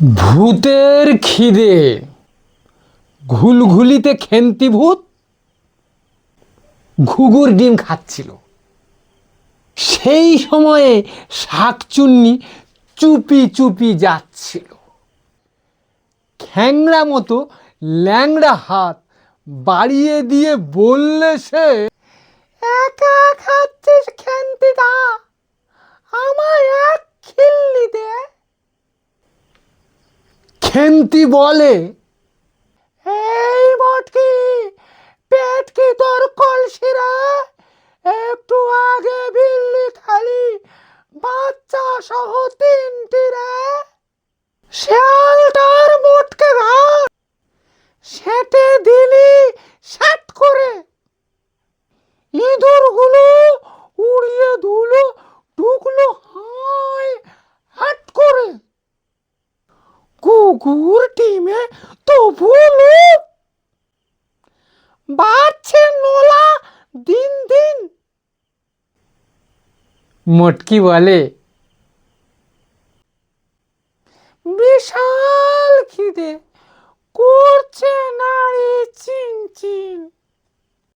ভূতের খিদে। ঘুলঘুলিতে খেন্তি ভূত ঘুঘুর ডিম খাচ্ছিল। সেই সময়ে শাকচুন্নি চুপি চুপি যাচ্ছিল। খ্যাংড়া মতো ল্যাংড়া হাত বাড়িয়ে দিয়ে বললে সে, একা খাচ্ছিস খেন্তিটা, আমায় এক খিল্লি দে। খেন্তি বলে, এই মটকি, পেট কি তোর কলসি রে? একটু আগে বিল্লি খালি বাচ্চা সহ তিনটি রে। শেয়ালটার মোটকে ঘাট সেটে দিলি স্যাট করে, ইঁদুরগুলো উড়িয়ে ধুলো ঢুকলো হায় হাট করে। কুকুর টিমে তো ভুলো বাড়ছে নোলা দিন দিন। মোটকি বলে, বিশাল খিদে করছে নাড়ি চিন চিন।